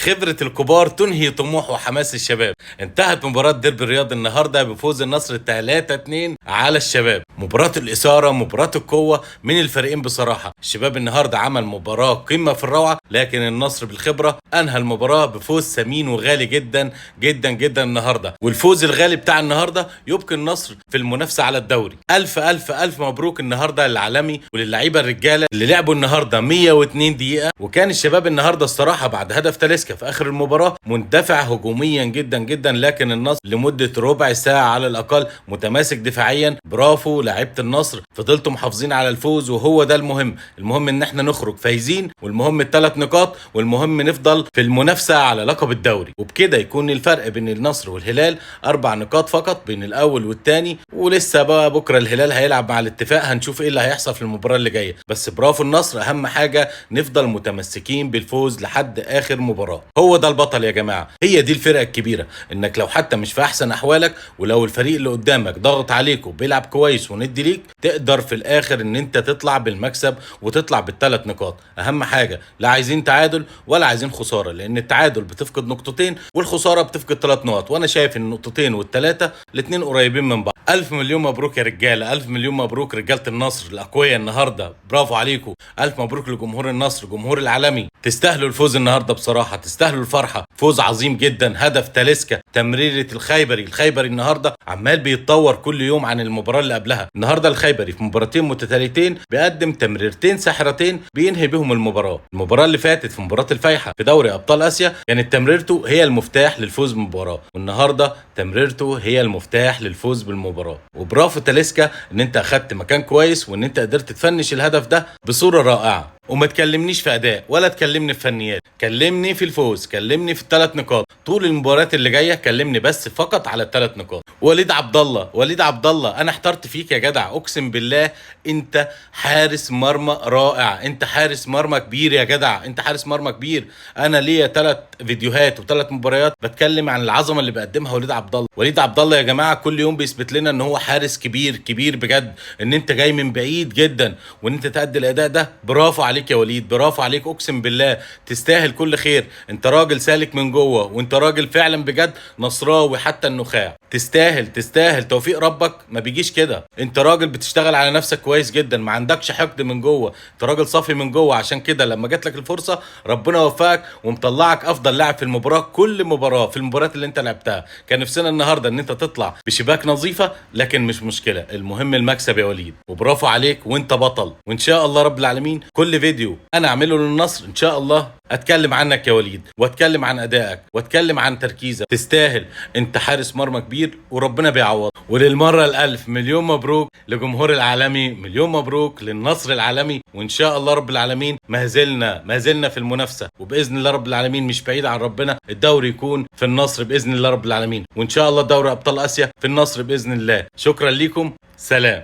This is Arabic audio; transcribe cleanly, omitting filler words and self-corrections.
خبرة الكبار تنهي طموح وحماس الشباب. انتهت مباراة ديربي الرياض النهاردة بفوز النصر 3-2 على الشباب. مباراة الإثارة، مباراة القوة من الفريقين بصراحة. الشباب النهاردة عمل مباراة قمة في الروعة، لكن النصر بالخبرة أنهى المباراة بفوز ثمين وغالي جدا جدا جدا النهاردة. والفوز الغالي بتاع النهاردة يبقي النصر في المنافسة على الدوري. ألف ألف ألف مبروك النهاردة للعالمي وللعيبة الرجالة اللي لعبوا النهاردة 102 دقيقة. وكان الشباب النهاردة الصراحة بعد هدف تاليسكا في آخر المباراة مندفع هجوميا جدا جدا، لكن النصر لمدة ربع ساعة على الأقل متماسك دفاعيا. برافو لعيبة النصر، فضلتوا محافظين على الفوز، وهو ده المهم. المهم ان احنا نخرج فايزين، والمهم ال3 نقاط، والمهم نفضل في المنافسة على لقب الدوري. وبكده يكون الفرق بين النصر والهلال 4 نقاط فقط بين الأول والتاني. ولسه بقى بكرة الهلال هيلعب مع الاتفاق، هنشوف ايه اللي هيحصل في المباراة اللي جاية. بس برافو النصر، أهم حاجة نفضل متمسكين بالفوز لحد آخر مباراة. هو ده البطل يا جماعة، هي دي الفرقة الكبيرة. انك لو حتى مش في احسن احوالك، ولو الفريق اللي قدامك ضغط عليك وبيلعب كويس وندي ليك، تقدر في الاخر ان انت تطلع بالمكسب وتطلع بال3 نقاط. اهم حاجة لا عايزين تعادل ولا عايزين خسارة، لان التعادل بتفقد نقطتين والخسارة بتفقد 3 نقط. وانا شايف ان النقطتين والثلاثة الاتنين قريبين من بعض. الف مليون مبروك يا رجالة، الف مليون مبروك رجالة النصر الاقوياء النهاردة، برافو عليكم. الف مبروك لجمهور النصر، جمهور العالمي. تستاهلوا الفوز النهاردة بصراحة، تستاهلوا الفرحة. فوز عظيم جدا، هدف تاليسكا، تمريرة الخيبري النهارده عمال بيتطور كل يوم عن المباراة اللي قبلها. النهارده الخيبري في مباراتين متتاليتين بيقدم تمريرتين ساحرتين بينهي بهم المباراة اللي فاتت في مباراة الفايحة في دوري ابطال اسيا كانت تمريرته هي المفتاح للفوز بالمباراة، والنهارده تمريرته هي المفتاح للفوز بالمباراة. وبرافو تاليسكا ان انت اخدت مكان كويس، وان انت قدرت تفنش الهدف ده بصورة رائعة. وما تكلمنيش في اداء ولا تكلمني في فنيات، كلمني في الفوز، كلمني في ال3 نقاط. طول المباريات اللي جايه كلمني بس فقط على ال3 نقاط. وليد عبد الله انا احترت فيك يا جدع، اقسم بالله انت حارس مرمى رائع، انت حارس مرمى كبير يا جدع، انت حارس مرمى كبير. انا ليا 3 فيديوهات و3 مباريات بتكلم عن العظمه اللي بيقدمها وليد عبد الله يا جماعه. كل يوم بيثبت لنا ان هو حارس كبير كبير بجد، ان انت جاي من بعيد جدا وان انت تأدي الاداء ده. برافو عليك يا وليد، برافو عليك، اقسم بالله تستاهل كل خير. انت راجل سالك من جوه، وانت راجل فعلا بجد نصراوي حتى النخاع. تستاهل توفيق ربك ما بيجيش كده. انت راجل بتشتغل على نفسك كويس جدا، ما عندكش حقد من جوه، انت راجل صافي من جوه. عشان كده لما جات لك الفرصه ربنا وفقك ومطلعك افضل لاعب في المباراه. كل مباراه في المباريات اللي انت لعبتها كان نفسنا النهارده ان انت تطلع بشباك نظيفه، لكن مش مشكله، المهم المكسب يا وليد. وبرافو عليك، وانت بطل. وان شاء الله رب العالمين كل فيديو انا اعمله للنصر ان شاء الله اتكلم عنك يا وليد، واتكلم عن ادائك، واتكلم عن تركيزك. تستاهل، انت حارس مرمى كبير وربنا بيعوض. وللمره الالف مليون مبروك لجمهور العالمي، مليون مبروك للنصر العالمي. وان شاء الله رب العالمين ما زلنا في المنافسه، وباذن الله رب العالمين مش بعيد عن ربنا الدوري يكون في النصر باذن الله رب العالمين، وان شاء الله دوري ابطال اسيا في النصر باذن الله. شكرا لكم، سلام.